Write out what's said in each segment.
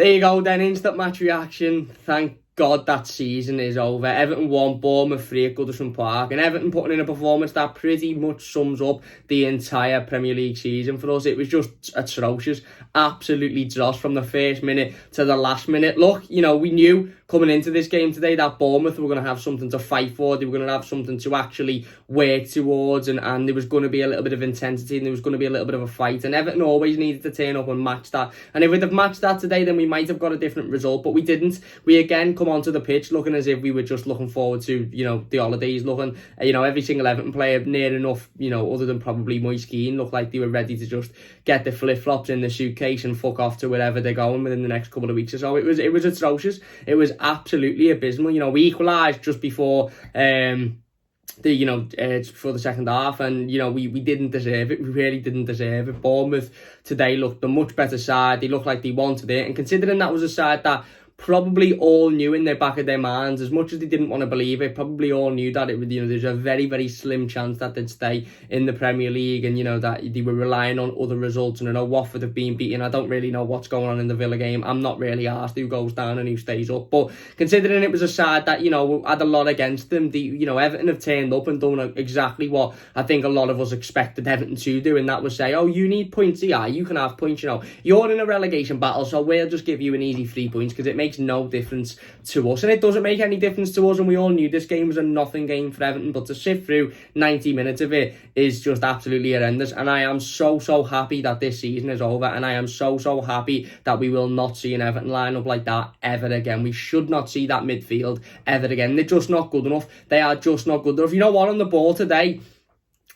There you go then, instant match reaction. Thank God that season is over. Everton won, Bournemouth 3 at Goodison Park, and Everton putting in a performance that pretty much sums up the entire Premier League season for us. It was just atrocious, absolutely dross from the first minute to the last minute. Look, you know, we knew coming into this game today that Bournemouth were going to have something to fight for. They were going to have something to actually work towards, and there was going to be a little bit of intensity, and there was going to be a little bit of a fight, and Everton always needed to turn up and match that. And if we'd have matched that today, then we might have got a different result, but we didn't. We again come onto the pitch looking as if we were just looking forward to, you know, the holidays, looking, you know, every single Everton player near enough, you know, other than probably Moise Keane, looked like they were ready to just get the flip-flops in the suitcase and fuck off to wherever they're going within the next couple of weeks or so. It was atrocious. It was absolutely abysmal. You know, we equalised just before for the second half, and you know, we didn't deserve it. We really didn't deserve it. Bournemouth today looked a much better side. They looked like they wanted it, and considering that was a side that probably all knew in the back of their minds, as much as they didn't want to believe it, probably all knew that it would, you know, there's a very, very slim chance that they'd stay in the Premier League, and you know that they were relying on other results. And I know Watford have been beaten. I don't really know what's going on in the Villa game. I'm not really asked who goes down and who stays up, but considering it was a side that, you know, had a lot against them, Everton have turned up and done exactly what I think a lot of us expected Everton to do, and that was say, oh, you need points, yeah, you can have points, you know, you're in a relegation battle, so we'll just give you an easy 3 points because it makes no difference to us. And it doesn't make any difference to us, and we all knew this game was a nothing game for Everton, but to sit through 90 minutes of it is just absolutely horrendous. And I am so happy that this season is over, and I am so happy that we will not see an Everton lineup like that ever again. We should not see that midfield ever again. They're just not good enough. They are just not good enough. You know what, on the ball today,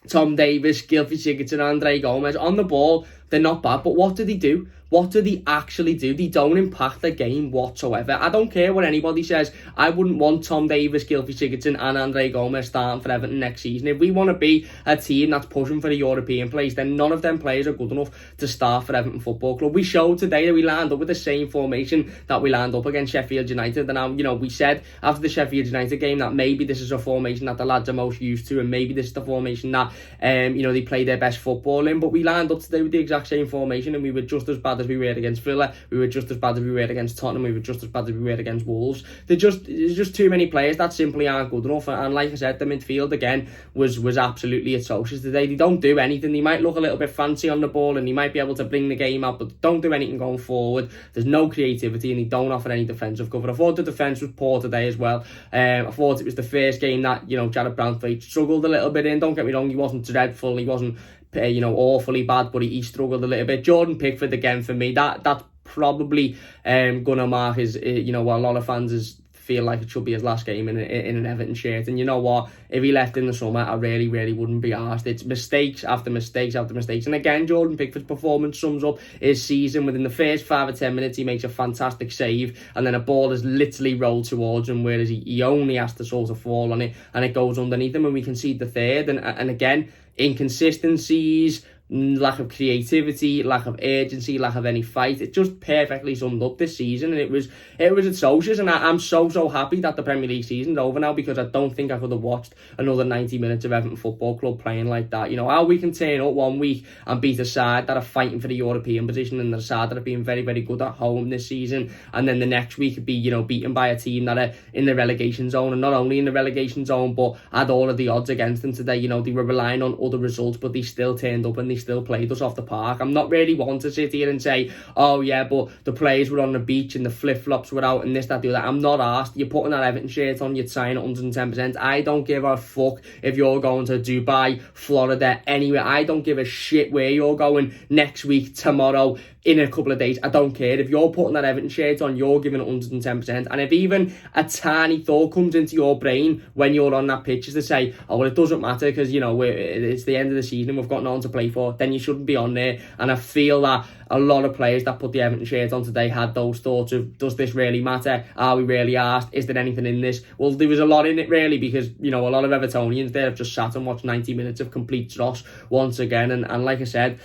Tom Davies, Gylfi Sigurdsson, Andre Gomez, on the ball, they're not bad, but what do they do? What do they actually do? They don't impact the game whatsoever. I don't care what anybody says. I wouldn't want Tom Davies, Gylfi Sigurdsson and Andre Gomez starting for Everton next season. If we want to be a team that's pushing for a European place, then none of them players are good enough to start for Everton Football Club. We showed today that we lined up with the same formation that we lined up against Sheffield United. And, you know, we said after the Sheffield United game that maybe this is a formation that the lads are most used to, and maybe this is the formation that, they play their best football in. But we lined up today with the exact same formation, and we were just as bad as we were against Villa. We were just as bad as we were against Tottenham. We were just as bad as we were against Wolves. There's just too many players that simply aren't good enough. And like I said, the midfield again was absolutely atrocious today. They don't do anything. They might look a little bit fancy on the ball, and they might be able to bring the game out, but they don't do anything going forward. There's no creativity, and they don't offer any defensive cover. I thought the defence was poor today as well. I thought it was the first game that, you know, Jared Branthwaite struggled a little bit in. Don't get me wrong, he wasn't dreadful. He wasn't awfully bad, but he struggled a little bit. Jordan Pickford again, for me, that's probably gonna mark his, what a lot of fans feel like it should be his last game in an Everton shirt. And you know what, if he left in the summer, I really wouldn't be arsed. It's mistakes after mistakes after mistakes. And again, Jordan Pickford's performance sums up his season. Within the first 5 or 10 minutes, he makes a fantastic save, and then a ball is literally rolled towards him, whereas he only has to sort of fall on it, and it goes underneath him, and we concede the third. And again, inconsistencies, lack of creativity, lack of urgency, lack of any fight. It just perfectly summed up this season, and it was atrocious. And I'm so happy that the Premier League season's over now, because I don't think I could have watched another 90 minutes of Everton Football Club playing like that. You know, how we can turn up one week and beat a side that are fighting for the European position, and the side that have been very good at home this season, and then the next week be, beaten by a team that are in the relegation zone, and not only in the relegation zone, but had all of the odds against them today. They were relying on other results, but they still turned up and they still played us off the park. I'm not really one to sit here and say, oh yeah, but the players were on the beach and the flip-flops were out and this, that, the other. I'm not asked. You're putting that Everton shirt on, you'd sign 110%. I don't give a fuck if you're going to Dubai, Florida, anywhere. I don't give a shit where you're going next week, tomorrow, in a couple of days. I don't care. If you're putting that Everton shirt on, you're giving it 110%. And if even a tiny thought comes into your brain when you're on that pitch is to say, oh, well, it doesn't matter because, it's the end of the season, we've got nothing to play for, then you shouldn't be on there. And I feel that a lot of players that put the Everton shirt on today had those thoughts of, does this really matter? Are we really asked? Is there anything in this? Well, there was a lot in it, really, because, a lot of Evertonians there have just sat and watched 90 minutes of complete dross once again. And like I said,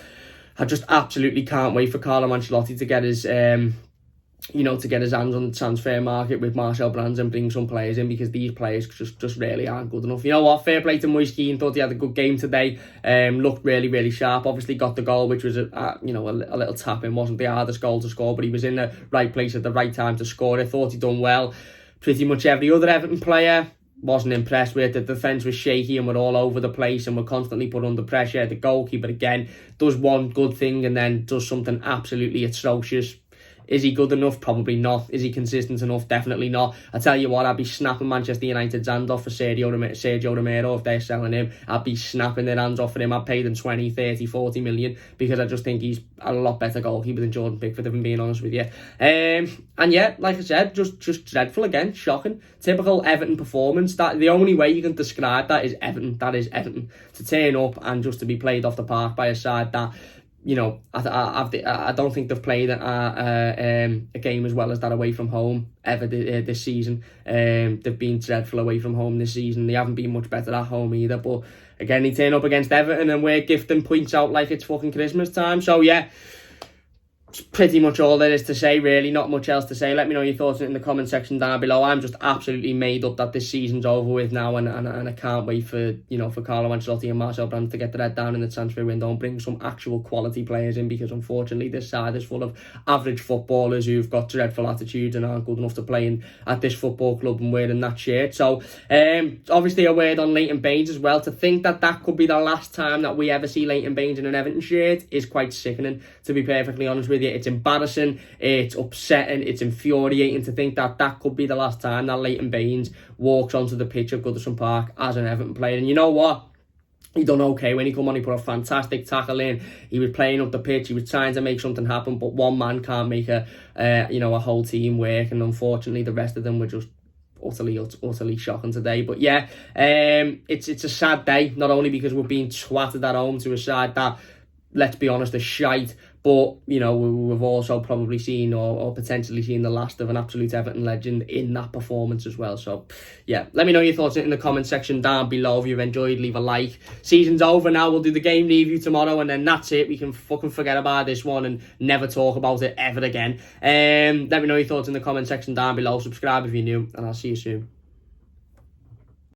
I just absolutely can't wait for Carlo Ancelotti to get to get his hands on the transfer market with Marcel Brands and bring some players in, because these players just really aren't good enough. You know what? Fair play to Moise Keane. Thought he had a good game today. Looked really, really sharp. Obviously got the goal, which was a little tap in. Wasn't the hardest goal to score, but he was in the right place at the right time to score it. Thought he'd done well. Pretty much every other Everton player wasn't impressed with. The defence was shaky and we're all over the place and we're constantly put under pressure. The goalkeeper, again, does one good thing and then does something absolutely atrocious. Is he good enough? Probably not. Is he consistent enough? Definitely not. I tell you what, I'd be snapping Manchester United's hand off for Sergio Romero if they're selling him. I'd be snapping their hands off for him. I'd pay them 20, 30, 40 million, because I just think he's a lot better goalkeeper than Jordan Pickford, if I'm being honest with you. And yeah, like I said, just dreadful again. Shocking. Typical Everton performance. That the only way you can describe that is Everton. That is Everton. To turn up and just to be played off the park by a side that, I don't think they've played a game as well as that away from home ever this season. They've been dreadful away from home this season. They haven't been much better at home either. But again, they turn up against Everton and we're gifting points out like it's fucking Christmas time. So yeah, it's pretty much all there is to say, really. Not much else to say. Let me know your thoughts in the comment section down below. I'm just absolutely made up that this season's over with now, and I can't wait for Carlo Ancelotti and Marcel Brands to get their head down in the transfer window and bring some actual quality players in, because unfortunately this side is full of average footballers who've got dreadful attitudes and aren't good enough to play at this football club and wearing that shirt. So obviously a word on Leighton Baines as well. To think that could be the last time that we ever see Leighton Baines in an Everton shirt is quite sickening, to be perfectly honest with you. It's embarrassing, it's upsetting, it's infuriating to think that could be the last time that Leighton Baines walks onto the pitch of Goodison Park as an Everton player. And you know what? He done okay when he come on. He put a fantastic tackle in. He was playing up the pitch. He was trying to make something happen, but one man can't make a whole team work. And unfortunately, the rest of them were just utterly shocking today. But yeah, it's a sad day, not only because we're being twatted at home to a side that, let's be honest, is shite, but we've also probably seen or potentially seen the last of an absolute Everton legend in that performance as well. So yeah, let me know your thoughts in the comment section down below. If you've enjoyed, leave a like. Season's over now. We'll do the game review tomorrow and then that's it. We can fucking forget about this one and never talk about it ever again. Let me know your thoughts in the comment section down below. Subscribe if you're new, and I'll see you soon.